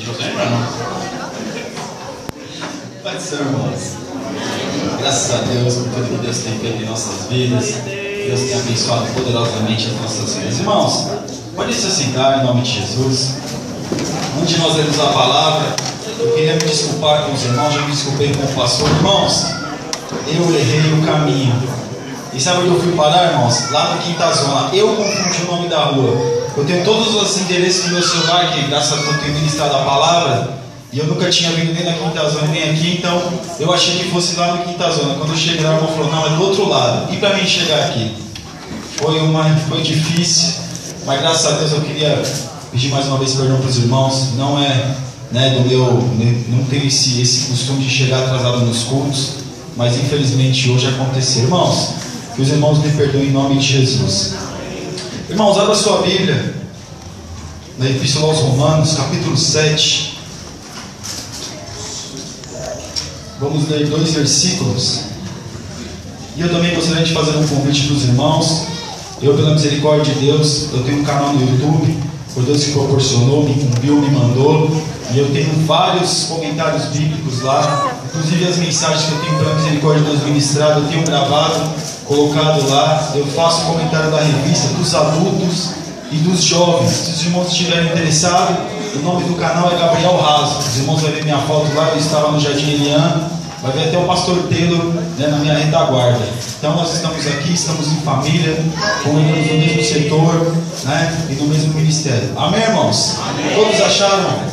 José, irmão. Pai do Senhor, irmãos. Graças a Deus por tudo que Deus tem feito em nossas vidas. Deus tem abençoado poderosamente as nossas vidas. Irmãos, pode se sentar em nome de Jesus. Antes de nós lermos a palavra, eu queria me desculpar com os irmãos, já me desculpei com o pastor. Irmãos, eu errei o caminho. E sabe onde eu fui parar, irmãos? Lá no Quinta Zona. Eu confundi o nome da rua. Eu tenho todos os endereços no meu celular, que graças a Deus eu tenho ministrado a palavra. E eu nunca tinha vindo nem na Quinta Zona nem aqui, então eu achei que fosse lá no Quinta Zona. Quando eu cheguei lá, o irmão falou, não, é do outro lado. E para mim chegar aqui? Foi difícil, mas graças a Deus eu queria pedir mais uma vez perdão para os irmãos. Não é não tenho esse costume de chegar atrasado nos cultos, mas infelizmente hoje aconteceu. Irmãos, que os irmãos me perdoem em nome de Jesus. Irmãos, abra sua Bíblia na Epístola aos Romanos, capítulo 7. Vamos ler 2 versículos. E eu também gostaria de fazer um convite para os irmãos. Eu, pela misericórdia de Deus, eu tenho um canal no YouTube, por Deus que proporcionou, me incumbiu, me mandou. E eu tenho vários comentários bíblicos lá. Inclusive as mensagens que eu tenho pela misericórdia de Deus ministrado, eu tenho gravado, colocado lá. Eu faço comentário da revista dos adultos e dos jovens. Se os irmãos estiverem interessados, o nome do canal é Gabriel Raso. Os irmãos vão ver minha foto lá, eu estava no Jardim Elian. Vai ver até o pastor Taylor, né, na minha retaguarda. Então nós estamos aqui, estamos em família, comunhamos no mesmo setor, né, e no mesmo ministério. Amém, irmãos? Amém. Todos acharam?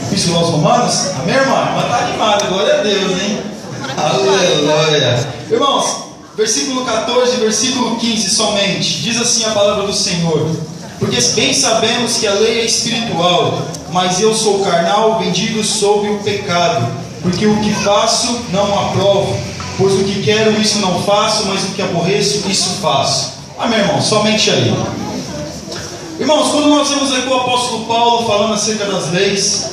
Epístola aos Romanos? Amém, irmão? Mas está animado, glória a Deus, hein? Aleluia. Irmãos, versículo 14, versículo 15 somente. Diz assim a palavra do Senhor: porque bem sabemos que a lei é espiritual, mas eu sou carnal, vendido sob o pecado. Porque o que faço não aprovo, pois o que quero isso não faço, mas o que aborreço isso faço. Amém, irmão? Somente aí. Irmãos, quando nós vemos aqui o apóstolo Paulo falando acerca das leis,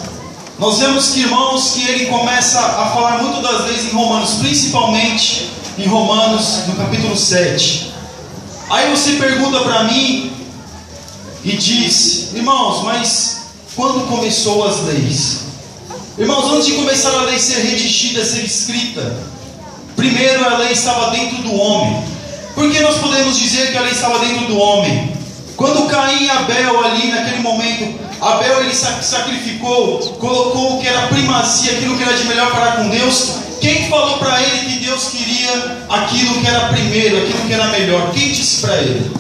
nós vemos que, irmãos, que ele começa a falar muito das leis em Romanos, principalmente em Romanos, no capítulo 7. Aí você pergunta para mim e diz, irmãos, mas quando começou as leis? Irmãos, antes de começar a lei ser redigida, ser escrita, primeiro a lei estava dentro do homem. Por que nós podemos dizer que a lei estava dentro do homem? Quando Caim e Abel ali naquele momento, Abel ele sacrificou, colocou o que era primazia, aquilo que era de melhor para com Deus. Quem falou para ele que Deus queria aquilo que era primeiro, aquilo que era melhor? Quem disse para ele?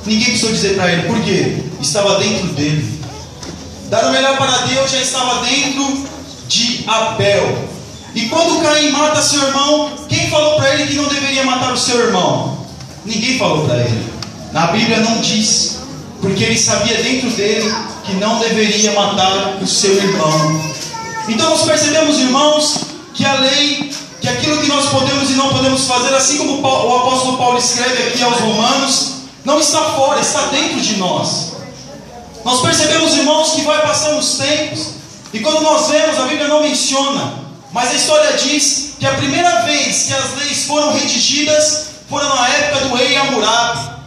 Ninguém precisou dizer para ele. Por quê? Estava dentro dele. Dar o melhor para Deus já estava dentro de Abel. E quando Caim mata seu irmão, quem falou para ele que não deveria matar o seu irmão? Ninguém falou para ele. Na Bíblia não diz, porque ele sabia dentro dele que não deveria matar o seu irmão. Então nós percebemos, irmãos, que a lei, que aquilo que nós podemos e não podemos fazer, assim como o apóstolo Paulo escreve aqui aos Romanos, não está fora, está dentro de nós. Nós percebemos, irmãos, que vai passando os tempos, e quando nós vemos, a Bíblia não menciona, mas a história diz que a primeira vez que as leis foram redigidas foram na época do rei Hammurabi,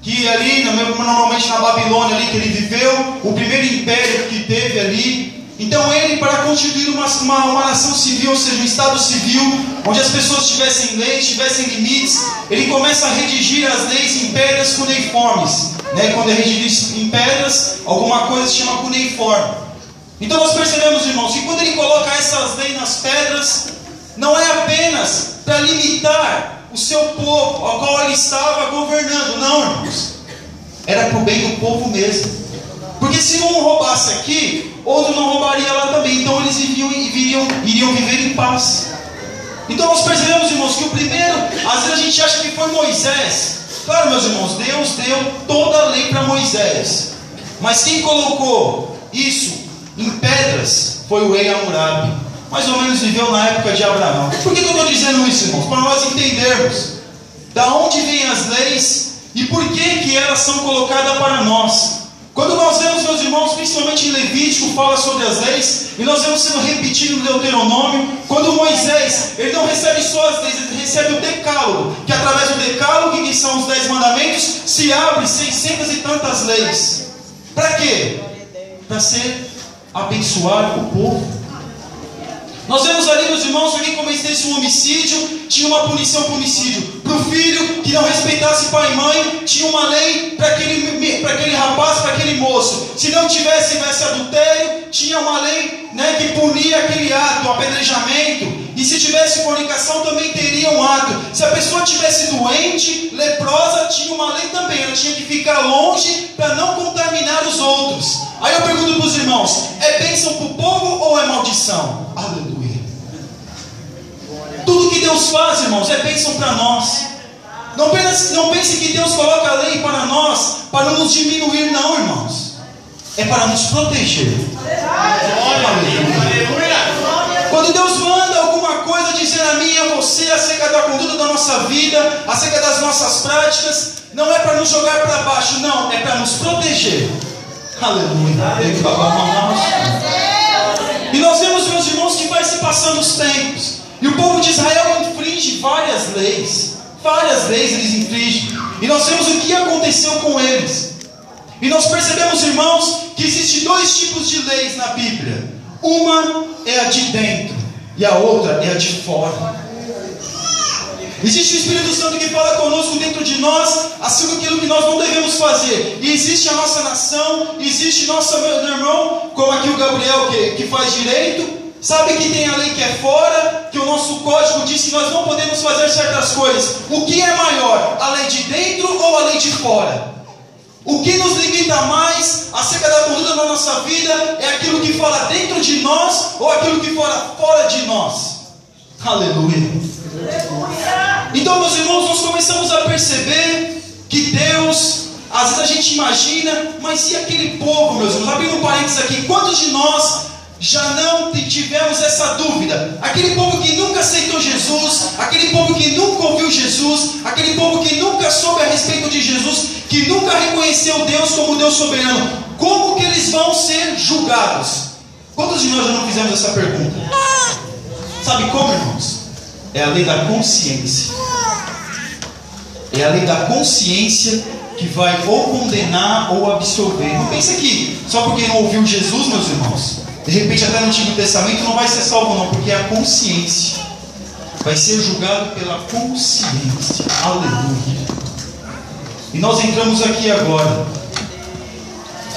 que ali, normalmente na Babilônia ali que ele viveu, o primeiro império que teve ali. Então ele, para constituir uma nação civil, ou seja, um estado civil, onde as pessoas tivessem leis, tivessem limites, ele começa a redigir as leis em pedras cuneiformes, né? Quando é redigido em pedras, alguma coisa se chama cuneiforme. Então nós percebemos, irmãos, que quando ele coloca essas leis nas pedras, não é apenas para limitar o seu povo, ao qual ele estava governando, não, irmãos, era para o bem do povo mesmo. Porque se um roubasse aqui, outro não roubaria lá também. Então eles iriam viver em paz. Então nós percebemos, irmãos, que o primeiro, às vezes a gente acha que foi Moisés. Claro, meus irmãos, Deus deu toda a lei para Moisés. Mas quem colocou isso em pedras foi o rei Hammurabi. Mais ou menos viveu na época de Abraão. Por que eu estou dizendo isso, irmãos? Para nós entendermos da onde vêm as leis e por que elas são colocadas para nós. Quando nós vemos, meus irmãos, principalmente em Levítico, fala sobre as leis, e nós vemos sendo repetido no Deuteronômio, quando Moisés, ele não recebe só as leis, ele recebe o decálogo, que através do decálogo, que são os 10 mandamentos, se abre 600 e tantas leis. Para quê? Para ser abençoar o povo. Nós vemos ali, meus irmãos, que alguém cometesse um homicídio, tinha uma punição para o homicídio. Para o filho que não respeitasse pai e mãe, tinha uma lei para aquele rapaz, para aquele moço. Se não tivesse adultério, tinha uma lei, né, que punia aquele ato, o apedrejamento. E se tivesse fornicação, também teria um ato. Se a pessoa tivesse doente, leprosa, tinha uma lei também. Ela tinha que ficar longe para não contaminar os outros. Aí eu pergunto para os irmãos: é bênção para o povo ou é maldição? Aleluia. Tudo que Deus faz, irmãos, é bênção para nós. Não pense que Deus coloca a lei para nós para não nos diminuir, não, irmãos. É para nos proteger. Quando Deus manda alguma coisa dizer a mim e a você acerca da conduta da nossa vida, acerca das nossas práticas, não é para nos jogar para baixo, não, é para nos proteger. Aleluia. E nós vemos, meus irmãos, que vai se passando os tempos, e o povo de Israel infringe várias leis eles infringem, e nós vemos o que aconteceu com eles. E nós percebemos, irmãos, que existem dois tipos de leis na Bíblia. Uma é a de dentro e a outra é a de fora. Existe o Espírito Santo que fala conosco dentro de nós acerca daquilo que nós não devemos fazer. E existe a nossa nação, existe nosso meu irmão, como aqui o Gabriel que faz direito. Sabe que tem a lei que é fora, que o nosso código diz que nós não podemos fazer certas coisas. O que é maior, a lei de dentro ou a lei de fora? O que nos limita mais acerca da conduta da nossa vida é aquilo que fala dentro de nós ou aquilo que fala fora de nós. Aleluia. Então, meus irmãos, nós começamos a perceber que Deus, às vezes a gente imagina, mas e aquele povo, meus irmãos? Abrindo um parênteses aqui, quantos de nós já não tivemos essa dúvida? Aquele povo que nunca aceitou Jesus, aquele povo que nunca ouviu Jesus, aquele povo que nunca soube a respeito de Jesus, que nunca reconheceu Deus como Deus soberano, como que eles vão ser julgados? Quantos de nós já não fizemos essa pergunta? Sabe como, irmãos? É a lei da consciência. É a lei da consciência que vai ou condenar ou absolver. Não pense que só porque não ouviu Jesus, meus irmãos, de repente até no Antigo Testamento não vai ser salvo, não, porque é a consciência. Vai ser julgado pela consciência. Aleluia. E nós entramos aqui agora,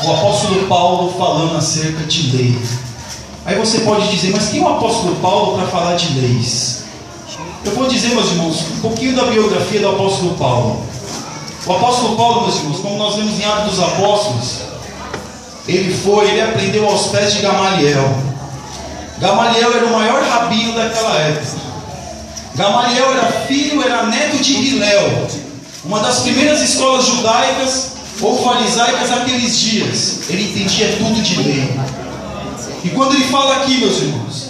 o apóstolo Paulo falando acerca de lei. Aí você pode dizer, mas quem é o apóstolo Paulo para falar de leis? Eu vou dizer, meus irmãos, um pouquinho da biografia do apóstolo Paulo. O apóstolo Paulo, meus irmãos, como nós vemos em Atos dos Apóstolos, ele aprendeu aos pés de Gamaliel. Gamaliel era o maior rabino daquela época. Gamaliel era neto de Hilel, uma das primeiras escolas judaicas ou farisaicas daqueles dias. Ele entendia tudo de lei. E quando ele fala aqui, meus irmãos,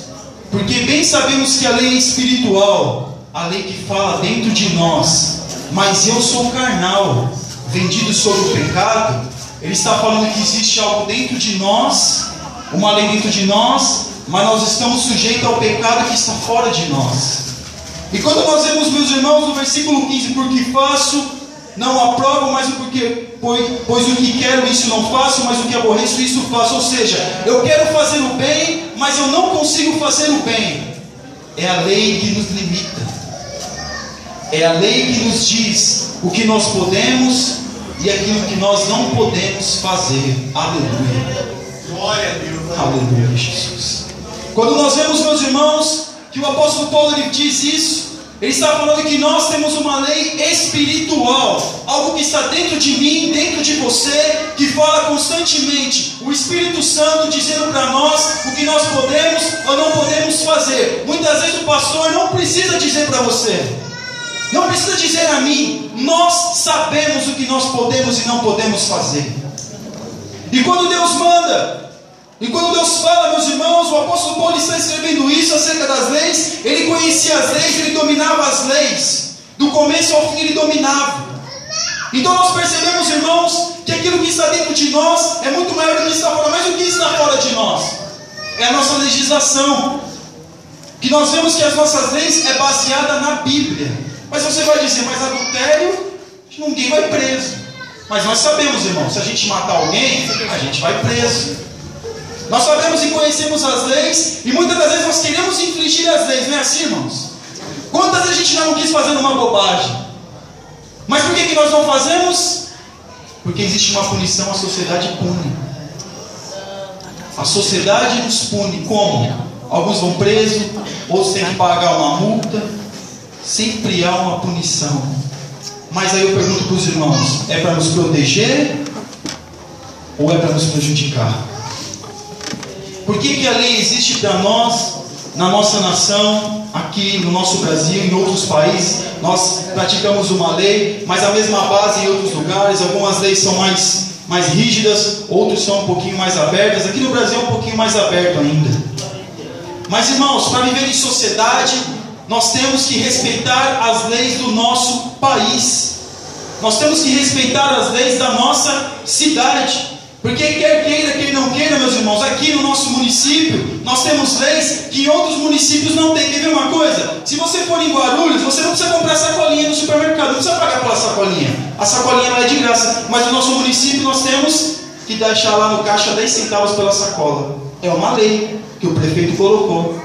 porque bem sabemos que a lei é espiritual, a lei que fala dentro de nós, mas eu sou carnal, vendido sobre o pecado. Ele está falando que existe algo dentro de nós, uma lei dentro de nós, mas nós estamos sujeitos ao pecado que está fora de nós. E quando nós vemos, meus irmãos, no versículo 15, porque faço, não aprovo, mas pois o que quero, isso não faço, mas o que aborreço, isso faço. Ou seja, eu quero fazer o bem, mas eu não consigo fazer o bem. É a lei que nos limita. É a lei que nos diz o que nós podemos e aquilo que nós não podemos fazer. Aleluia. Glória a Deus. Aleluia, Jesus. Quando nós vemos, meus irmãos, que o apóstolo Paulo ele diz isso, ele está falando que nós temos uma lei espiritual, algo que está dentro de mim, dentro de você, que fala constantemente, o Espírito Santo dizendo para nós o que nós podemos ou não podemos fazer. Muitas vezes o pastor não precisa dizer para você, não precisa dizer a mim, nós sabemos o que nós podemos e não podemos fazer. E quando Deus manda, e quando Deus fala, meus irmãos, o apóstolo Paulo está escrevendo isso acerca das leis. Ele conhecia as leis, ele dominava as leis, do começo ao fim ele dominava. Então nós percebemos, irmãos, que aquilo que está dentro de nós é muito maior do que está fora. Mas o que está fora de nós? É a nossa legislação, que nós vemos que as nossas leis é baseada na Bíblia. Mas você vai dizer, mas adultério, ninguém vai preso. Mas nós sabemos, irmãos, se a gente matar alguém, a gente vai preso. Nós sabemos e conhecemos as leis, e muitas das vezes nós queremos infringir as leis, não é assim, irmãos? Quantas vezes a gente não quis fazer uma bobagem? Mas por que nós não fazemos? Porque existe uma punição, a sociedade pune. A sociedade nos pune. Como? Alguns vão presos, outros têm que pagar uma multa. Sempre há uma punição. Mas aí eu pergunto para os irmãos: é para nos proteger ou é para nos prejudicar? Por que a lei existe para nós, na nossa nação, aqui no nosso Brasil, em outros países? Nós praticamos uma lei, mas a mesma base em outros lugares. Algumas leis são mais rígidas, outras são um pouquinho mais abertas. Aqui no Brasil é um pouquinho mais aberto ainda. Mas, irmãos, para viver em sociedade, nós temos que respeitar as leis do nosso país. Nós temos que respeitar as leis da nossa cidade. Porque quer queira, quer não queira, meus irmãos, aqui no nosso município, nós temos leis que em outros municípios não tem. Quer ver uma coisa? Se você for em Guarulhos, você não precisa comprar sacolinha no supermercado, não precisa pagar pela sacolinha. A sacolinha não é de graça. Mas no nosso município nós temos que deixar lá no caixa 10 centavos pela sacola. É uma lei que o prefeito colocou.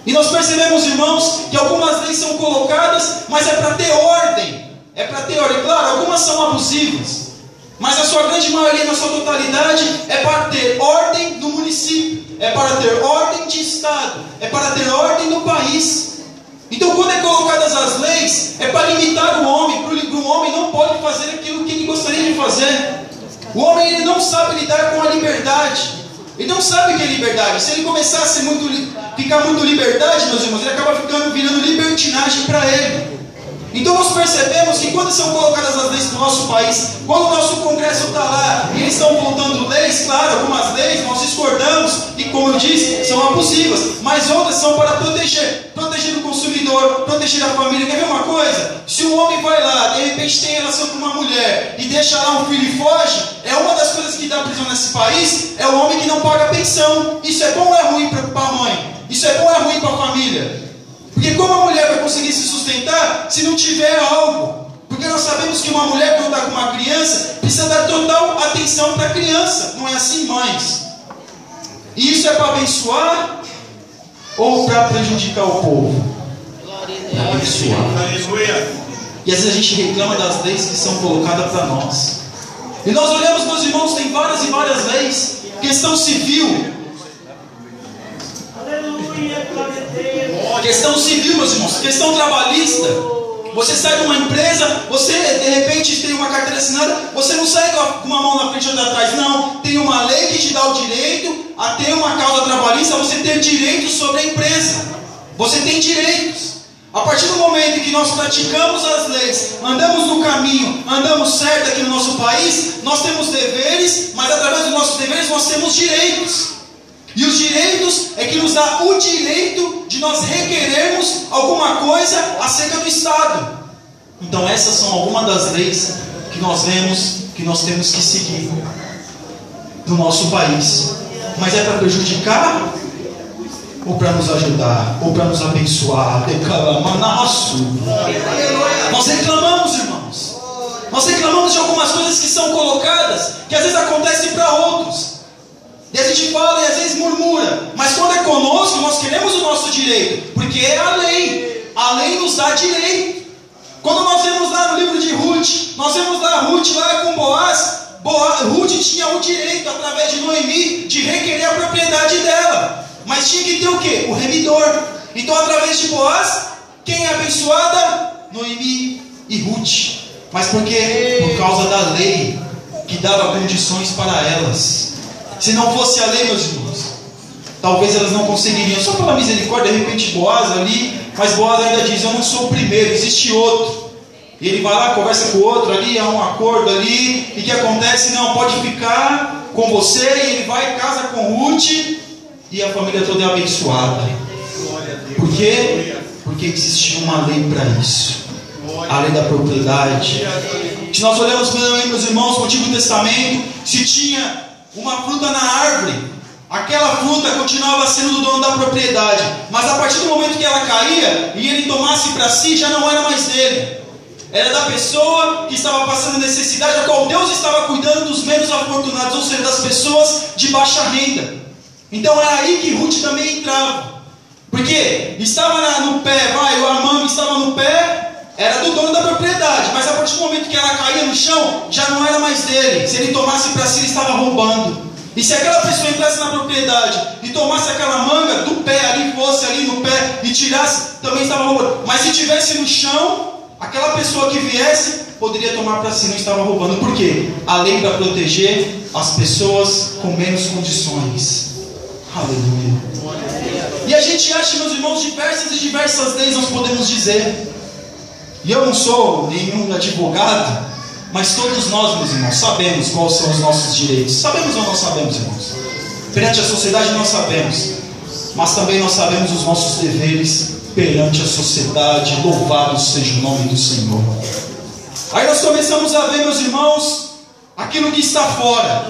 E nós percebemos, irmãos, que algumas leis são colocadas, mas é para ter ordem. É para ter ordem. Claro, algumas são abusivas, mas a sua grande maioria, na sua totalidade, é para ter ordem no município, é para ter ordem de Estado, é para ter ordem no país. Então, quando é colocadas as leis, é para limitar o homem, para o homem não pode fazer aquilo que ele gostaria de fazer. O homem, ele não sabe lidar com a liberdade, ele não sabe o que é liberdade. Se ele começar a ficar muito liberdade, meus irmãos, ele acaba virando libertinagem para ele. Então nós percebemos que quando são colocadas as leis do nosso país, quando o nosso Congresso está lá e eles estão voltando leis, claro, algumas leis nós discordamos e, como eu disse, são abusivas, mas outras são para proteger o consumidor, proteger a família. Quer ver uma coisa? Se um homem vai lá, de repente tem relação com uma mulher e deixa lá um filho e foge, é uma das coisas que dá prisão nesse país, é o homem que não paga pensão. Isso é bom ou é ruim para a mãe? Isso é bom ou é ruim para a família? Porque como a mulher vai conseguir se sustentar se não tiver algo? Porque nós sabemos que uma mulher, quando está com uma criança, precisa dar total atenção para a criança. Não é assim, mães? E isso é para abençoar ou para prejudicar o povo? Para abençoar. E às vezes a gente reclama das leis que são colocadas para nós. E nós olhamos, meus irmãos, tem várias e várias leis. Questão civil. Questão civil, meus irmãos, questão trabalhista. Você sai de uma empresa, você de repente tem uma carteira assinada, você não sai com uma mão na frente e outra atrás, não. Tem uma lei que te dá o direito a ter uma causa trabalhista, você ter direitos sobre a empresa. Você tem direitos. A partir do momento em que nós praticamos as leis, andamos no caminho, andamos certo aqui no nosso país, nós temos deveres, mas através dos nossos deveres nós temos direitos. E os direitos é que nos dá o direito de nós requerermos alguma coisa acerca do Estado. Então essas são algumas das leis que nós vemos que nós temos que seguir no nosso país. Mas é para prejudicar ou para nos ajudar? Ou para nos abençoar? Nós reclamamos, irmãos. Nós reclamamos de algumas coisas que são colocadas, que às vezes acontecem para outros. E a gente fala e às vezes murmura, mas quando é conosco, nós queremos o nosso direito, porque é a lei nos dá direito. Quando nós vemos lá no livro de Ruth, nós vemos lá Ruth lá com Boaz, Ruth tinha o direito, através de Noemi, de requerer a propriedade dela, mas tinha que ter o quê? O remidor. Então através de Boaz, quem é abençoada? Noemi e Ruth. Mas por quê? Por causa da lei, que dava condições para elas. Se não fosse a lei, meus irmãos, talvez elas não conseguiriam. Só pela misericórdia, de repente Boaz ali, mas Boaz ainda diz: eu não sou o primeiro, existe outro. E ele vai lá, conversa com o outro ali, há um acordo ali, e o que acontece? Não, pode ficar com você. E ele vai, casa com Ruth, e a família toda é abençoada. Por quê? Porque existia uma lei para isso, a lei da propriedade. Se nós olhamos, meus irmãos, no Antigo Testamento, se tinha uma fruta na árvore, aquela fruta continuava sendo do dono da propriedade, mas a partir do momento que ela caía e ele tomasse para si, já não era mais dele, era da pessoa que estava passando necessidade, a qual Deus estava cuidando dos menos afortunados, ou seja, das pessoas de baixa renda. Então era aí que Ruth também entrava. Porque estava no pé, o armame estava no pé, era do dono da propriedade. Mas a partir do momento que ela caía no chão, já não era mais dele. Se ele tomasse para si, ele estava roubando. E se aquela pessoa entrasse na propriedade e tomasse aquela manga do pé ali, fosse ali no pé e tirasse, também estava roubando. Mas se estivesse no chão, aquela pessoa que viesse poderia tomar para si, não estava roubando. Por quê? A lei para proteger as pessoas com menos condições. Aleluia. E a gente acha, meus irmãos, diversas leis nós podemos dizer. E eu não sou nenhum advogado, mas todos nós, meus irmãos, sabemos quais são os nossos direitos. Sabemos ou não sabemos, irmãos? Perante a sociedade nós sabemos, mas também nós sabemos os nossos deveres perante a sociedade. Louvado seja o nome do Senhor. Aí nós começamos a ver, meus irmãos, aquilo que está fora.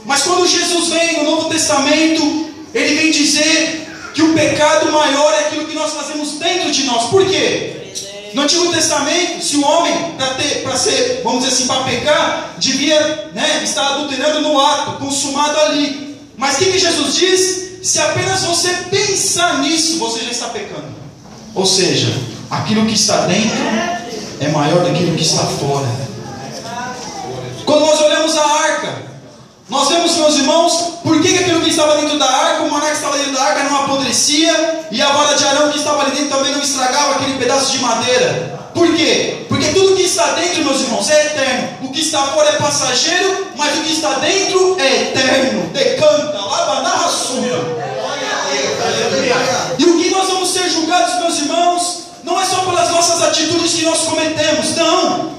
Mas quando Jesus vem no Novo Testamento, Ele vem dizer que o pecado maior é aquilo que nós fazemos dentro de nós. Por quê? No Antigo Testamento, se o homem, para ser, vamos dizer assim, para pecar, devia estar adulterando no ato, consumado ali. Mas o que Jesus diz? Se apenas você pensar nisso, você já está pecando. Ou seja, aquilo que está dentro é maior do que aquilo que está fora. Quando nós olhamos a arca, nós vemos, meus irmãos, por que aquilo que estava dentro da arca, o maná que estava dentro da arca não apodrecia, e a vara de Arão que estava ali dentro também não estragava aquele pedaço de madeira. Por quê? Porque tudo que está dentro, meus irmãos, é eterno. O que está fora é passageiro, mas o que está dentro é eterno. Decanta, lava, narra, sua. E o que nós vamos ser julgados, meus irmãos, não é só pelas nossas atitudes que nós cometemos, não.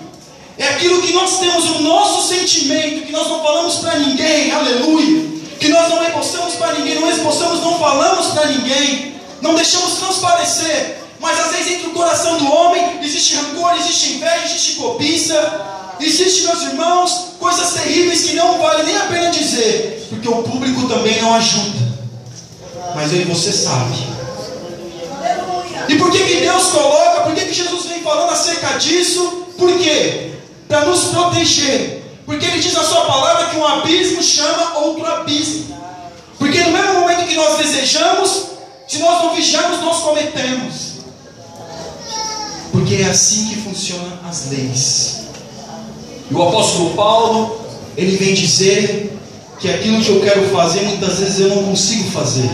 É aquilo que nós temos, o nosso sentimento, que nós não falamos para ninguém, aleluia. Que nós não repostamos para ninguém, não expostamos, não falamos para ninguém, não deixamos transparecer. Mas às vezes entre o coração do homem existe rancor, existe inveja, existe cobiça, existe, meus irmãos, coisas terríveis que não vale nem a pena dizer, porque o público também não ajuda. Mas eu e você sabe. E por que Deus coloca, por que Jesus vem falando acerca disso? Por quê? Para nos proteger. Porque Ele diz na sua palavra que um abismo chama outro abismo. Porque no mesmo momento que nós desejamos, se nós não vigiarmos, nós cometemos. Porque é assim que funcionam as leis. E o apóstolo Paulo, ele vem dizer que aquilo que eu quero fazer, muitas vezes eu não consigo fazer.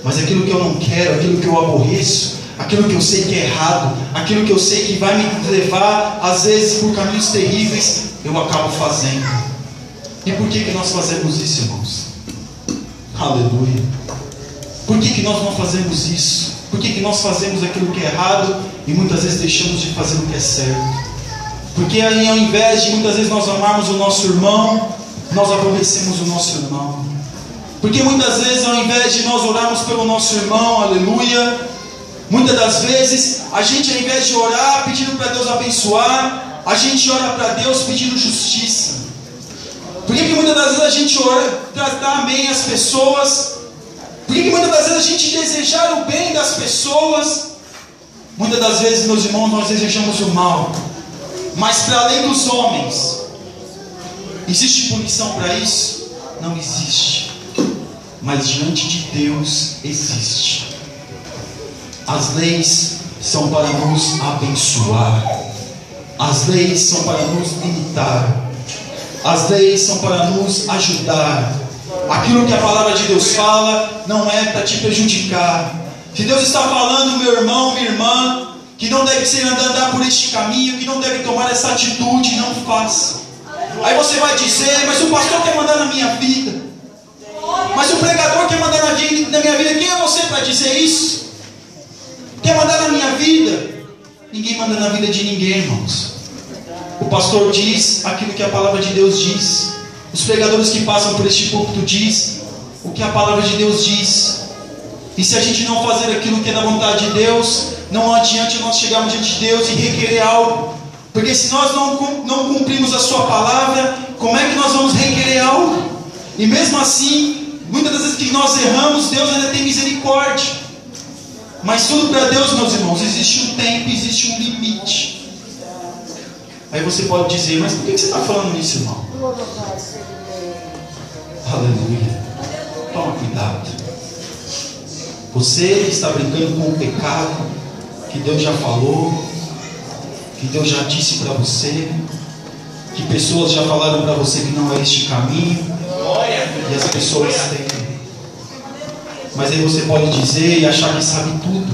Mas aquilo que eu não quero, aquilo que eu aborreço, aquilo que eu sei que é errado, aquilo que eu sei que vai me levar, às vezes, por caminhos terríveis, eu acabo fazendo. E por que nós fazemos isso, irmãos? Aleluia. Por que nós não fazemos isso? Por que nós fazemos aquilo que é errado e muitas vezes deixamos de fazer o que é certo? Porque aí, ao invés de muitas vezes nós amarmos o nosso irmão, nós aborrecemos o nosso irmão. Porque muitas vezes, ao invés de nós orarmos pelo nosso irmão, aleluia, muitas das vezes, a gente, ao invés de orar pedindo para Deus abençoar, a gente ora para Deus pedindo justiça. Por que muitas das vezes a gente ora tratar bem as pessoas? Por que muitas das vezes a gente desejar o bem das pessoas? Muitas das vezes, meus irmãos, nós desejamos o mal. Mas para além dos homens, existe punição para isso? Não existe. Mas diante de Deus existe. As leis são para nos abençoar. As leis são para nos limitar. As leis são para nos ajudar. Aquilo que a palavra de Deus fala não é para te prejudicar. Se Deus está falando, meu irmão, minha irmã, que não deve ser andar por este caminho, que não deve tomar essa atitude, não faça. Aí você vai dizer, mas o pastor quer mandar na minha vida, mas o pregador quer mandar na minha vida. Quem é você para dizer isso? Quer mandar na minha vida? Ninguém manda na vida de ninguém, irmãos. O pastor diz aquilo que a palavra de Deus diz. Os pregadores que passam por este púlpito diz o que a palavra de Deus diz. E se a gente não fazer aquilo que é da vontade de Deus, não adianta nós chegarmos diante de Deus e requerer algo. Porque se nós não cumprimos a sua palavra, como é que nós vamos requerer algo? E mesmo assim, muitas das vezes que nós erramos, Deus ainda tem misericórdia. Mas tudo para Deus, meus irmãos, existe um tempo, existe um limite. Aí você pode dizer, mas por que você está falando isso, irmão? Aleluia. Toma cuidado. Você está brincando com o pecado que Deus já falou, que Deus já disse para você, que pessoas já falaram para você que não é este caminho, e as pessoas têm. Mas aí você pode dizer e achar que sabe tudo,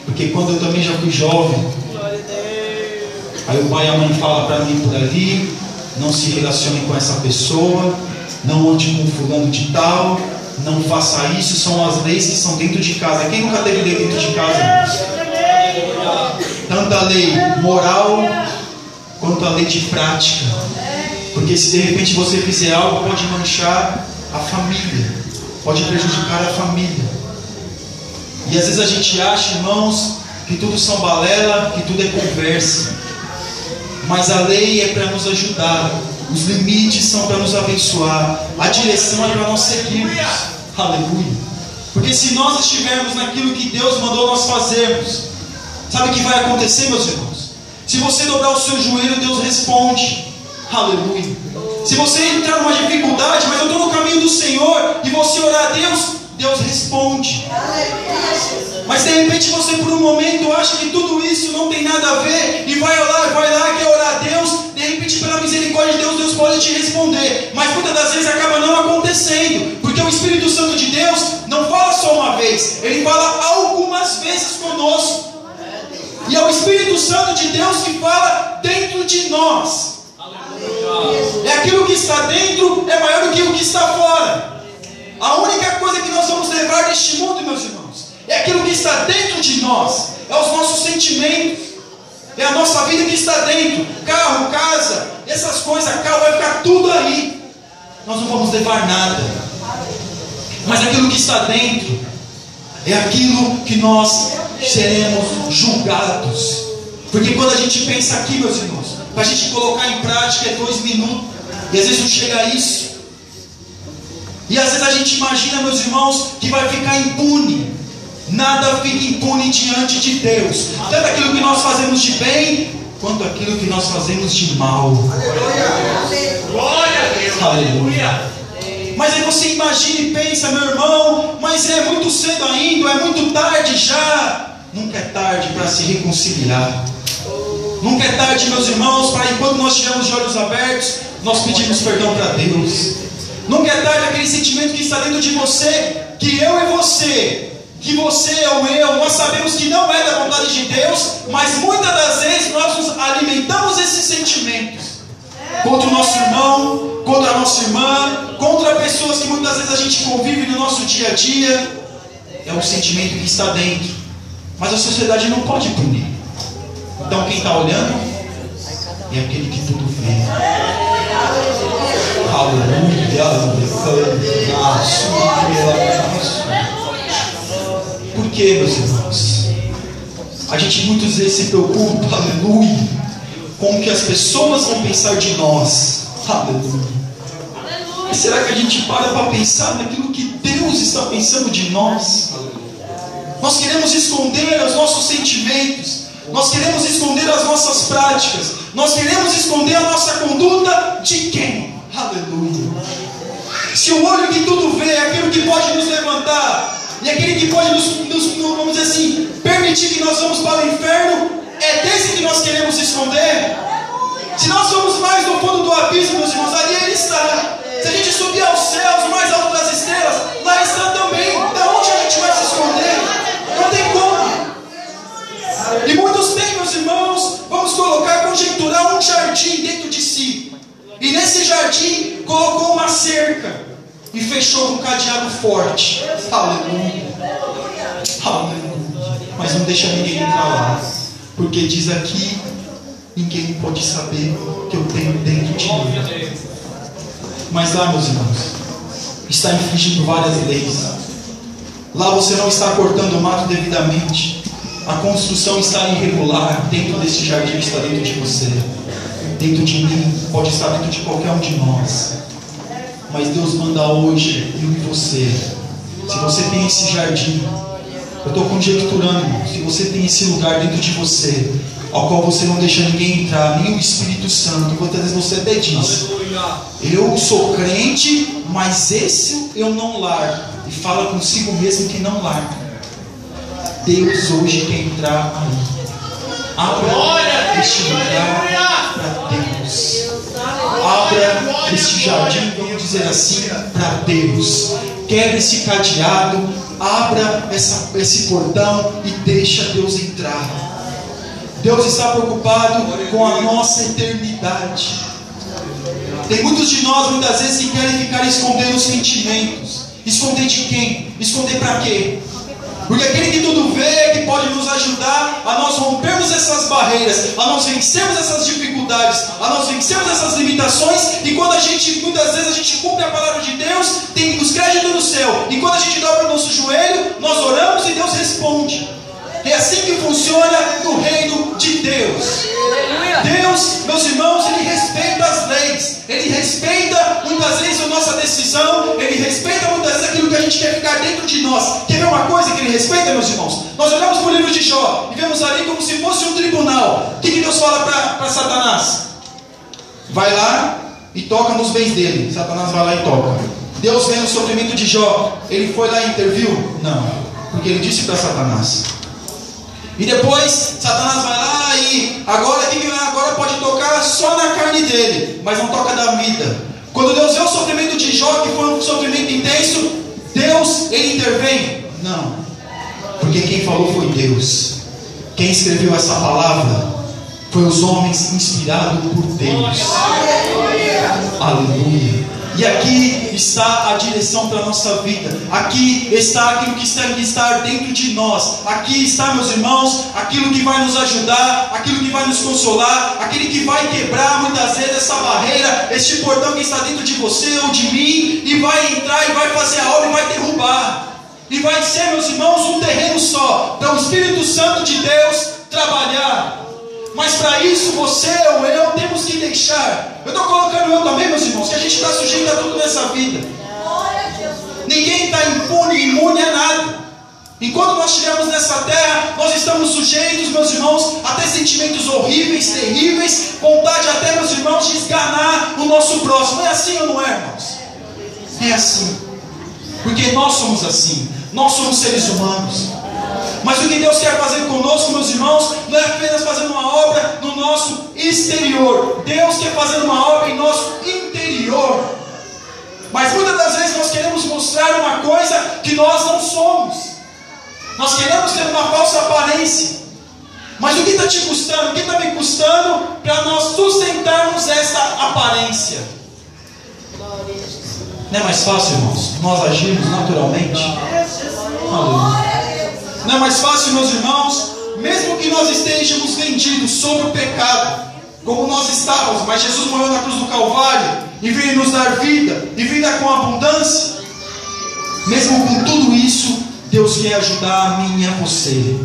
porque quando eu também já fui jovem, aí o pai e a mãe falam para mim por ali: não se relacione com essa pessoa, não ande com fulano de tal, não faça isso. São as leis que são dentro de casa. Quem nunca teve lei dentro de casa, irmãos? Tanto a lei moral quanto a lei de prática, porque se de repente você fizer algo, pode manchar a família, pode prejudicar a família. E às vezes a gente acha, irmãos, que tudo são balela, que tudo é conversa. Mas a lei é para nos ajudar, os limites são para nos abençoar, a direção é para nós seguirmos. Aleluia. Porque se nós estivermos naquilo que Deus mandou nós fazermos, sabe o que vai acontecer, meus irmãos? Se você dobrar o seu joelho, Deus responde. Aleluia. Se você entrar numa dificuldade, mas eu estou no caminho do Senhor, e você orar a Deus, Deus responde. Mas de repente você por um momento acha que tudo isso não tem nada a ver, e vai lá, quer orar a Deus. De repente, pela misericórdia de Deus, Deus pode te responder, mas muitas das vezes acaba não acontecendo, porque o Espírito Santo de Deus não fala só uma vez, Ele fala algumas vezes conosco. E é o Espírito Santo de Deus que fala dentro de nós. É aquilo que está dentro é maior do que o que está fora. A única coisa que nós vamos levar deste mundo, meus irmãos, é aquilo que está dentro de nós. É os nossos sentimentos, é a nossa vida que está dentro. Carro, casa, essas coisas, carro, vai ficar tudo aí. Nós não vamos levar nada. Mas aquilo que está dentro é aquilo que nós seremos julgados. Porque quando a gente pensa aqui, meus irmãos, para a gente colocar em prática é 2 minutos, e às vezes não chega a isso. E às vezes a gente imagina, meus irmãos, que vai ficar impune. Nada fica impune diante de Deus, tanto aquilo que nós fazemos de bem, quanto aquilo que nós fazemos de mal. Aleluia. Glória a Deus. Aleluia. Mas aí você imagina e pensa, meu irmão, mas é muito cedo ainda, é muito tarde já. Nunca é tarde para se reconciliar. Nunca é tarde, meus irmãos, para enquanto nós estivermos de olhos abertos, nós pedimos perdão para Deus. Nunca é tarde aquele sentimento que está dentro de você, que eu e você, que você ou eu, nós sabemos que não é da vontade de Deus, mas muitas das vezes nós nos alimentamos esses sentimentos contra o nosso irmão, contra a nossa irmã, contra pessoas que muitas vezes a gente convive no nosso dia a dia. É um sentimento que está dentro, mas a sociedade não pode punir. Então quem está olhando é aquele que tudo vê. Aleluia. Por que, meus irmãos? A gente muitas vezes se preocupa, aleluia, com o que as pessoas vão pensar de nós. Aleluia. Mas será que a gente para pensar naquilo que Deus está pensando de nós? Nós queremos esconder os nossos sentimentos, nós queremos esconder as nossas práticas, nós queremos esconder a nossa conduta de quem? Aleluia. Se o olho que tudo vê é aquilo que pode nos levantar, e aquele que pode nos, vamos dizer assim, permitir que nós vamos para o inferno, é desse que nós queremos esconder. Se nós somos mais no fundo do abismo, meus irmãos, ali Ele está. Se a gente subir aos céus, mais alto das estrelas, lá está também. Da onde a gente vai se esconder? Não tem como. E muitos têm, meus irmãos, vamos colocar, conjecturar um jardim dentro de si. E nesse jardim colocou uma cerca e fechou com um cadeado forte. Aleluia. Aleluia. Mas não deixa ninguém entrar lá, porque diz aqui: ninguém pode saber o que eu tenho dentro de mim. Mas lá, meus irmãos, está infringindo várias leis. Lá você não está cortando o mato devidamente. A construção está irregular. Dentro desse jardim está dentro de você, dentro de mim, pode estar dentro de qualquer um de nós. Mas Deus manda hoje, eu e você. Se você tem esse jardim, eu estou conjecturando, se você tem esse lugar dentro de você, ao qual você não deixa ninguém entrar, nem o Espírito Santo. Quantas vezes você até diz: eu sou crente, mas esse eu não largo. E fala consigo mesmo que não larga. Deus hoje quer entrar aí. Abra este lugar para Deus. Abra este jardim, vamos dizer assim, para Deus. Quebre esse cadeado, abra esse portão e deixa Deus entrar. Deus está preocupado com a nossa eternidade. Tem muitos de nós, muitas vezes, que querem ficar escondendo os sentimentos. Esconder de quem? Esconder para quê? Porque aquele que tudo vê, que pode nos ajudar a nós rompermos essas barreiras, a nós vencermos essas dificuldades, a nós vencermos essas limitações. E quando muitas vezes a gente cumpre a palavra de Deus, tem os créditos no céu. E quando a gente dobra o nosso joelho, nós oramos e Deus responde. É assim que funciona no reino de Deus. Deus, meus irmãos, Ele respeita as leis. Ele respeita muitas vezes a nossa decisão. Ele respeita muitas vezes aquilo que a gente quer ficar dentro de nós. Quer ver uma coisa que Ele respeita, meus irmãos? Nós olhamos para o livro de Jó e vemos ali como se fosse um tribunal. O que Deus fala para Satanás? Vai lá e toca nos bens dele. Satanás vai lá e toca. Deus vendo o sofrimento de Jó, Ele foi lá e interviu? Não, porque Ele disse para Satanás. E depois Satanás vai lá e agora pode tocar só na carne dele, mas não toca da vida. Quando Deus vê o sofrimento de Jó, que foi um sofrimento intenso, Deus, Ele intervém? Não, porque quem falou foi Deus. Quem escreveu essa palavra foi os homens inspirados por Deus. Aleluia. E aqui está a direção para a nossa vida. Aqui está aquilo que tem que estar dentro de nós. Aqui está, meus irmãos, aquilo que vai nos ajudar, aquilo que vai nos consolar, aquele que vai quebrar muitas vezes essa barreira, este portão que está dentro de você ou de mim, e vai entrar e vai fazer a obra e vai derrubar. E vai ser, meus irmãos, um terreno só para o Espírito Santo de Deus trabalhar. Mas para isso você ou eu temos que deixar. Eu estou colocando eu também, meus irmãos, que a gente está sujeito a tudo nessa vida. Ninguém está imune a nada. Enquanto nós estivermos nessa terra, nós estamos sujeitos, meus irmãos, a ter sentimentos horríveis, terríveis, vontade até, meus irmãos, de esganar o nosso próximo. É assim ou não é, irmãos? É assim. Porque nós somos assim. Nós somos seres humanos. Mas o que Deus quer fazer conosco, meus irmãos, não é apenas fazer uma obra no nosso exterior. Deus quer fazer uma obra em nosso interior. Mas muitas das vezes nós queremos mostrar uma coisa que nós não somos. Nós queremos ter uma falsa aparência. Mas o que está te custando? O que está me custando para nós sustentarmos essa aparência? Não é mais fácil, irmãos, nós agirmos naturalmente? Aleluia. Não é mais fácil, meus irmãos, mesmo que nós estejamos vendidos sobre o pecado, como nós estávamos, mas Jesus morreu na cruz do Calvário e veio nos dar vida, e vida com abundância. Mesmo com tudo isso, Deus quer ajudar a mim e a você.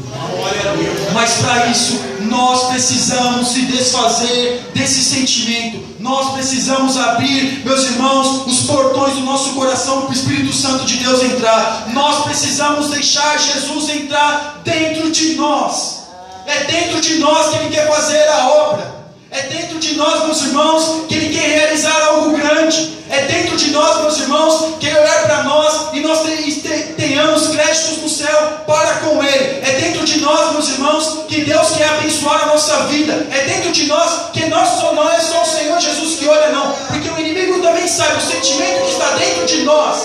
Mas para isso, nós precisamos se desfazer desse sentimento. Nós precisamos abrir, meus irmãos, os portões do nosso coração para o Espírito Santo de Deus entrar. Nós precisamos deixar Jesus entrar dentro de nós. É dentro de nós que Ele quer fazer a obra. É dentro de nós, meus irmãos, que Ele quer realizar algo grande. É dentro de nós, meus irmãos, que Ele olhar para nós e nós tenhamos créditos no céu para com Ele. É dentro de nós, meus irmãos, que Deus quer abençoar a nossa vida. É dentro de nós que não é só o Senhor Jesus que olha, não. Porque o inimigo também sabe, o sentimento que está dentro de nós.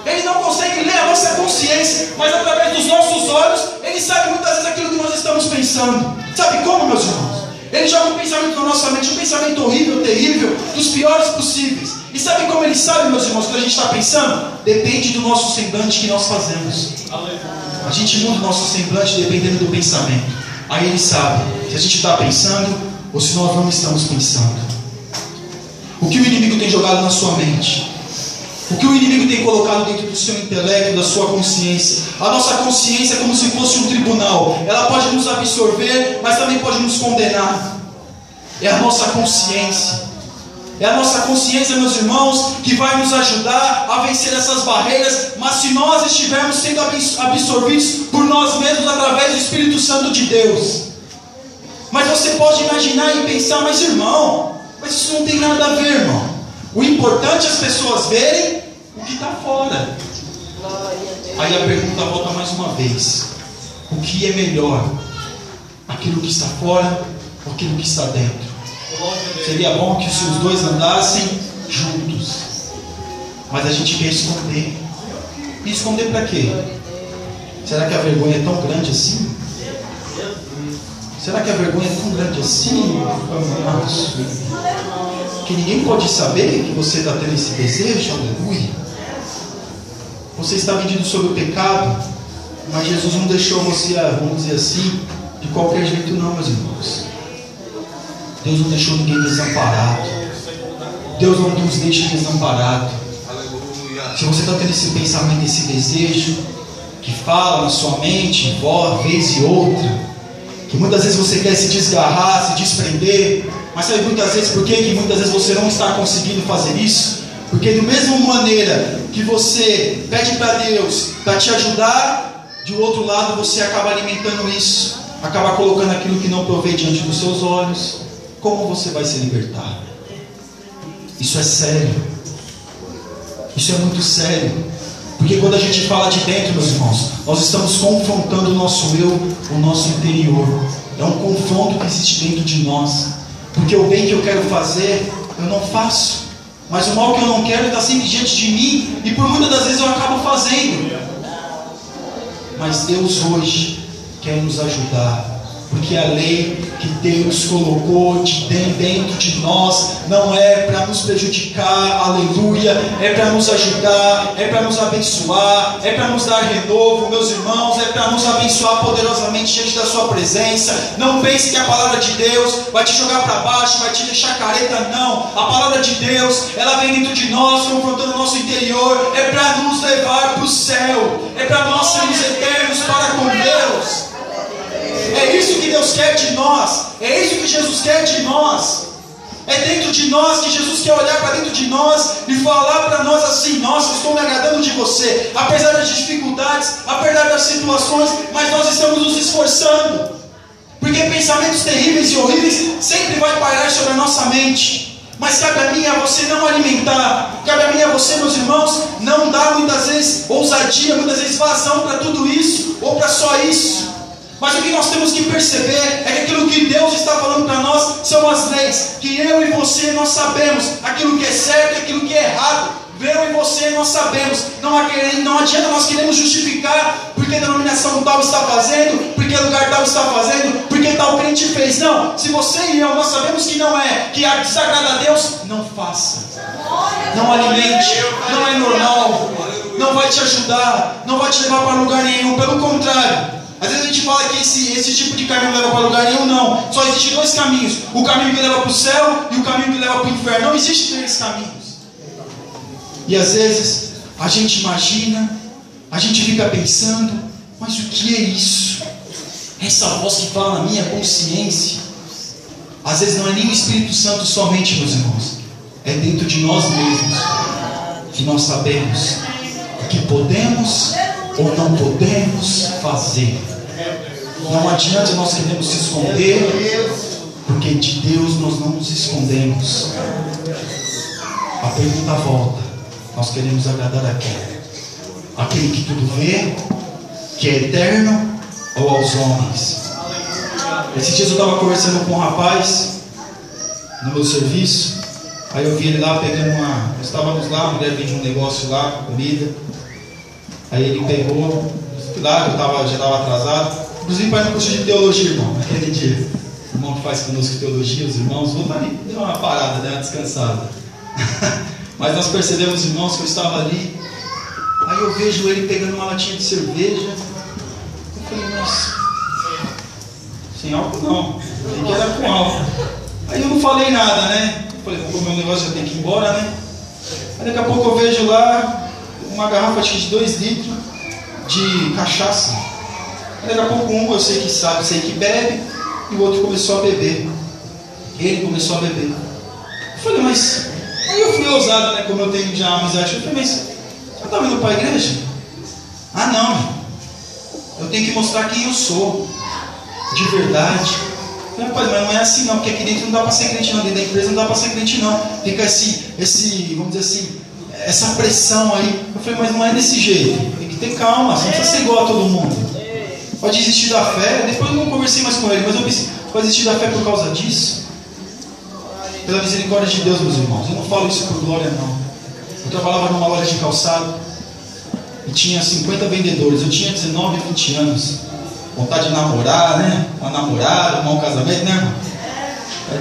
Ele não consegue ler a nossa consciência, mas através dos nossos olhos, Ele sabe muitas vezes aquilo que nós estamos pensando. Sabe como, meus irmãos? Ele joga um pensamento na nossa mente, um pensamento horrível, terrível, dos piores possíveis. E sabe como Ele sabe, meus irmãos, que a gente está pensando? Depende do nosso semblante que nós fazemos. A gente muda o nosso semblante dependendo do pensamento. Aí Ele sabe se a gente está pensando ou se nós não estamos pensando. O que o inimigo tem jogado na sua mente? O que o inimigo tem colocado dentro do seu intelecto, da sua consciência? A nossa consciência é como se fosse um tribunal. Ela pode nos absorver, mas também pode nos condenar. É a nossa consciência. É a nossa consciência, meus irmãos, que vai nos ajudar a vencer essas barreiras. Mas se nós estivermos sendo absorvidos por nós mesmos através do Espírito Santo de Deus. Mas você pode imaginar e pensar, mas irmão, mas isso não tem nada a ver, irmão. O importante é as pessoas verem o que está fora. Aí a pergunta volta mais uma vez: o que é melhor? Aquilo que está fora ou aquilo que está dentro? Seria bom que os dois andassem juntos, mas a gente quer esconder. E esconder para quê? Será que a vergonha é tão grande assim? Será que a vergonha é tão grande assim? Que ninguém pode saber que você está tendo esse desejo? Aleluia. Você está medindo sobre o pecado, mas Jesus não deixou você, vamos dizer assim, de qualquer jeito não, meus irmãos. Deus não deixou ninguém desamparado. Deus não nos deixa desamparado. Se você está tendo esse pensamento, esse desejo que fala na sua mente, vez e outra, que muitas vezes você quer se desgarrar, se desprender, mas sabe muitas vezes por quê? Que muitas vezes você não está conseguindo fazer isso? Porque da mesma maneira que você pede para Deus para te ajudar, de outro lado você acaba alimentando isso, acaba colocando aquilo que não provém diante dos seus olhos. Como você vai se libertar? Isso é sério. Isso é muito sério. Porque quando a gente fala de dentro, meus irmãos, nós estamos confrontando o nosso eu, o nosso interior. É um confronto que existe dentro de nós. Porque o bem que eu quero fazer, eu não faço. Mas o mal que eu não quero está sempre diante de mim, e por muitas das vezes eu acabo fazendo. Mas Deus hoje quer nos ajudar, porque a lei que Deus colocou dentro de nós não é para nos prejudicar, aleluia, é para nos ajudar, é para nos abençoar, é para nos dar renovo, meus irmãos, é para nos abençoar poderosamente diante da sua presença. Não pense que a palavra de Deus vai te jogar para baixo, vai te deixar careta, não. A palavra de Deus, ela vem dentro de nós, confrontando o nosso interior, é para nos levar para o céu, é para nós sermos eternos para com Deus. É isso que Deus quer de nós. É isso que Jesus quer de nós. É dentro de nós que Jesus quer olhar para dentro de nós e falar para nós assim: nossa, estou me agradando de você, apesar das dificuldades, apesar das situações, mas nós estamos nos esforçando, porque pensamentos terríveis e horríveis sempre vai pairar sobre a nossa mente. Mas cabe a mim e a você não alimentar. Cabe a mim e a você, meus irmãos, não dar muitas vezes ousadia, muitas vezes vazão para tudo isso, ou para só isso. Mas o que nós temos que perceber é que aquilo que Deus está falando para nós são as leis, que eu e você nós sabemos aquilo que é certo e aquilo que é errado. Eu e você nós sabemos. Não adianta nós queremos justificar porque denominação tal está fazendo, porque lugar tal está fazendo, porque tal crente fez. Não, se você e eu nós sabemos que não é, que desagrada a Deus, não faça, não alimente, não é normal, não vai te ajudar, não vai te levar para lugar nenhum. Pelo contrário, às vezes a gente fala que esse tipo de caminho não leva para lugar nenhum. Não, só existem dois caminhos: o caminho que leva para o céu e o caminho que leva para o inferno. Não existem três caminhos. E às vezes a gente imagina, a gente fica pensando: mas o que é isso? Essa voz que fala na minha consciência. Às vezes não é nem o Espírito Santo somente, meus irmãos, é dentro de nós mesmos que nós sabemos o que podemos ou não podemos fazer. Não adianta nós queremos se esconder, porque de Deus nós não nos escondemos. A pergunta volta: nós queremos agradar a quem? Aquele que tudo vê, que é eterno, ou aos homens? Esses dias eu estava conversando com um rapaz no meu serviço. Aí eu vi ele lá pegando nós estávamos lá, a mulher vendia um negócio lá, comida. Aí ele pegou, lá eu já estava atrasado. Inclusive para ir no curso de teologia, irmão, naquele dia. O irmão que faz conosco teologia, os irmãos, vou ali, deu uma parada, né, uma descansada. Mas nós percebemos, irmãos, que eu estava ali. Aí eu vejo ele pegando uma latinha de cerveja. Eu falei: nossa, sem álcool não, eu que era com álcool. Aí eu não falei nada, né? Eu falei: o meu negócio já tem que ir embora, né? Aí daqui a pouco eu vejo lá uma garrafa de 2 litros de cachaça. Aí daqui a pouco eu sei que sabe, sei que bebe, e o outro começou a beber. Ele começou a beber. Eu falei: mas... Aí eu fui ousado, né? Como eu tenho já amizade. Eu falei: mas você está indo para a igreja? Ah, não, eu tenho que mostrar quem eu sou, de verdade. Eu Não, rapaz, mas não é assim não, porque aqui dentro não dá para ser crente não, dentro da empresa não dá para ser crente não. Fica vamos dizer assim, essa pressão aí. Eu falei, mas não é desse jeito. Tem que ter calma, você não precisa ser igual a todo mundo. Pode desistir da fé. Depois eu não conversei mais com ele, mas eu pensei, pode desistir da fé por causa disso? Pela misericórdia de Deus, meus irmãos. Eu não falo isso por glória não. Eu trabalhava numa loja de calçado e tinha 50 vendedores. Eu tinha 19, 20 anos. Vontade de namorar, né? Uma namorada, arrumar um casamento, né?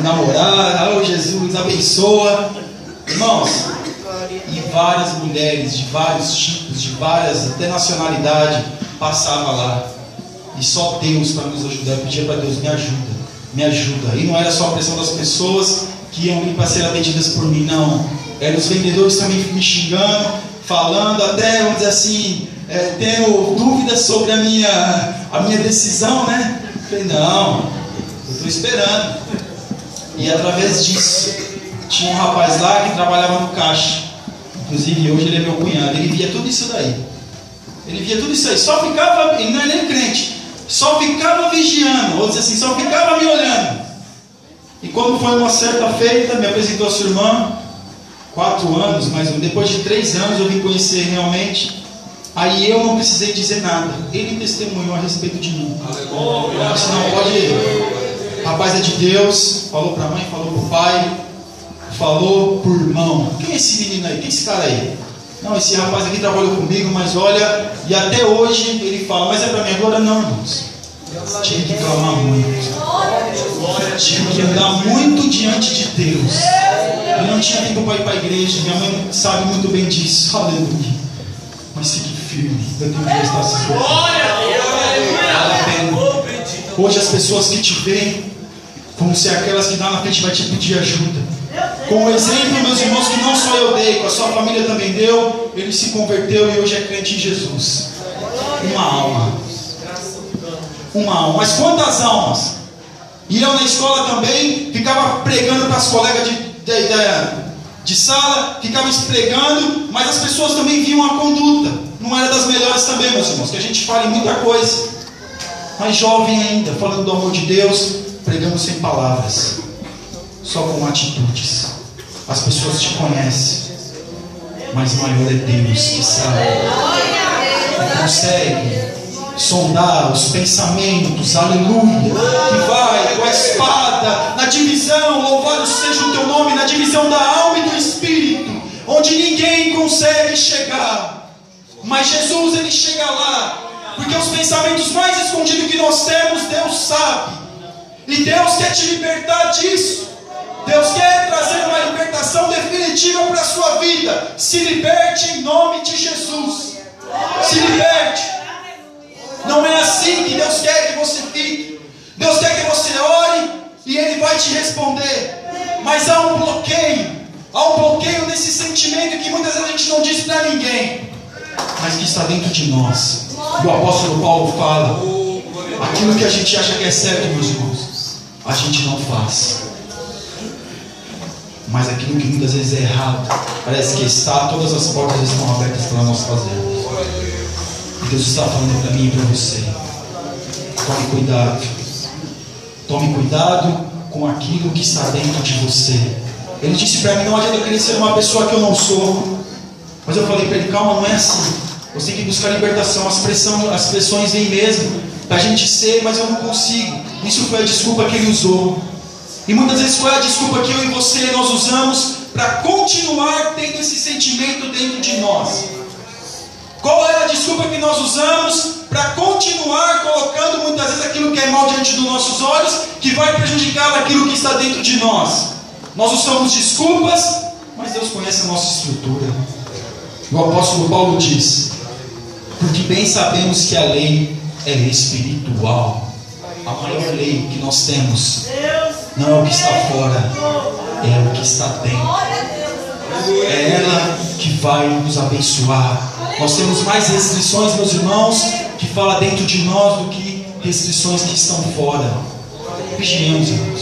Namorar, oh Jesus, abençoa. Irmãos, e várias mulheres de vários tipos, de várias até nacionalidade, passavam lá. E só Deus para nos ajudar. Eu pedia para Deus, me ajuda, me ajuda. E não era só a pressão das pessoas que iam vir para ser atendidas por mim, não. Eram os vendedores também me xingando, falando até, vamos dizer assim, tendo dúvidas sobre a minha decisão, né? Eu falei, não, eu estou esperando. E através disso, tinha um rapaz lá que trabalhava no caixa. Inclusive hoje ele é meu cunhado. Ele via tudo isso daí. Ele via tudo isso aí. Só ficava, ele não é nem crente, só ficava vigiando, ou dizer assim, só ficava me olhando. E quando foi uma certa feita, me apresentou a sua irmã, 4 anos, mas depois de 3 anos eu vim conhecer realmente. Aí eu não precisei dizer nada. Ele testemunhou a respeito de mim. Aleluia. Senão pode ir. Rapaz é de Deus. Falou para a mãe, falou para o pai, falou por irmão. Quem é esse menino aí? Quem é esse cara aí? Não, esse rapaz aqui trabalhou comigo, mas olha, e até hoje ele fala, mas é para minha glória? Não, irmãos. Tive que clamar muito. Tive que andar muito diante de Deus. Eu não tinha tempo para ir para a igreja. Minha mãe sabe muito bem disso. Aleluia. Mas fique firme. Eu tenho que prestar essas coisas. Vale a pena. Hoje as pessoas que te veem vão ser aquelas que lá na frente vai te pedir ajuda. Com o exemplo, meus irmãos, que não só eu dei, com a sua família também deu. Ele se converteu e hoje é crente em Jesus. Uma alma. Uma alma. Mas quantas almas? Iam na escola também, ficava pregando para as colegas de sala, ficava pregando, mas as pessoas também viam a conduta. Não era das melhores também, meus irmãos, que a gente fala em muita coisa. Mas jovem ainda, falando do amor de Deus, pregando sem palavras, só com atitudes. As pessoas te conhecem, mas maior é Deus que sabe, que consegue sondar os pensamentos, aleluia, que vai com a espada na divisão, louvado seja o teu nome, na divisão da alma e do espírito, onde ninguém consegue chegar, mas Jesus ele chega lá, porque os pensamentos mais escondidos que nós temos, Deus sabe, e Deus quer te libertar disso. Deus quer trazer uma libertação definitiva para a sua vida. Se liberte em nome de Jesus. Se liberte. Não é assim que Deus quer que você fique. Deus quer que você ore e Ele vai te responder. Mas há um bloqueio. Há um bloqueio nesse sentimento que muitas vezes a gente não diz para ninguém, mas que está dentro de nós. E o apóstolo Paulo fala: aquilo que a gente acha que é certo, meus irmãos, a gente não faz. Mas aquilo que muitas vezes é errado, parece que todas as portas estão abertas para nós fazermos. Deus está falando para mim e para você: tome cuidado. Tome cuidado com aquilo que está dentro de você. Ele disse para mim: não adianta eu querer ser uma pessoa que eu não sou. Mas eu falei para ele: calma, não é assim. Você tem que buscar libertação. As pressões vêm mesmo para a gente ser, mas eu não consigo. Isso foi a desculpa que ele usou. E muitas vezes qual é a desculpa que eu e você nós usamos para continuar tendo esse sentimento dentro de nós? Qual é a desculpa que nós usamos para continuar colocando muitas vezes aquilo que é mal diante dos nossos olhos, que vai prejudicar aquilo que está dentro de nós? Nós usamos desculpas, mas Deus conhece a nossa estrutura. O apóstolo Paulo diz: porque bem sabemos que a lei é espiritual. A maior lei que nós temos não é o que está fora, é o que está dentro. É ela que vai nos abençoar. Nós temos mais restrições, meus irmãos, que fala dentro de nós do que restrições que estão fora. Vigiemos, irmãos,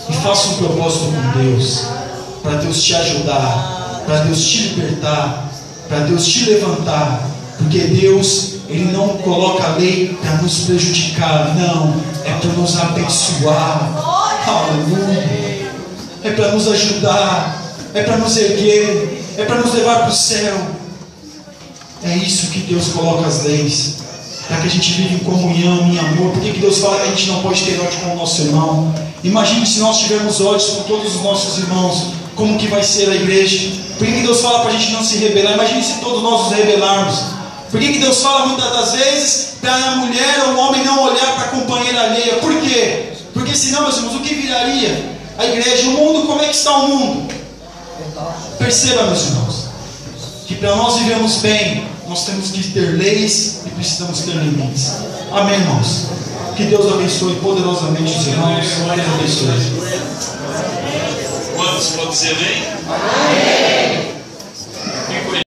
e faça um propósito com Deus, para Deus te ajudar, para Deus te libertar, para Deus te levantar, porque Deus, Ele não coloca a lei para nos prejudicar, não, é para nos abençoar. Aleluia. É para nos ajudar, é para nos erguer, é para nos levar para o céu. É isso que Deus coloca as leis, para que a gente viva em comunhão, em amor. Por que Deus fala que a gente não pode ter ódio com o nosso irmão? Imagine se nós tivermos ódio com todos os nossos irmãos, como que vai ser a igreja? Por que Deus fala para a gente não se rebelar? Imagine se todos nós nos rebelarmos. Por que Deus fala muitas das vezes para a mulher ou o homem não olhar para a companheira alheia? Por quê? Porque senão, meus irmãos, o que viraria a igreja? O mundo, como é que está o mundo? Perceba, meus irmãos, que para nós vivermos bem, nós temos que ter leis e precisamos ter limites. Amém, irmãos? Que Deus abençoe poderosamente os irmãos. Deus abençoe. Quantos podem dizer amém? Amém.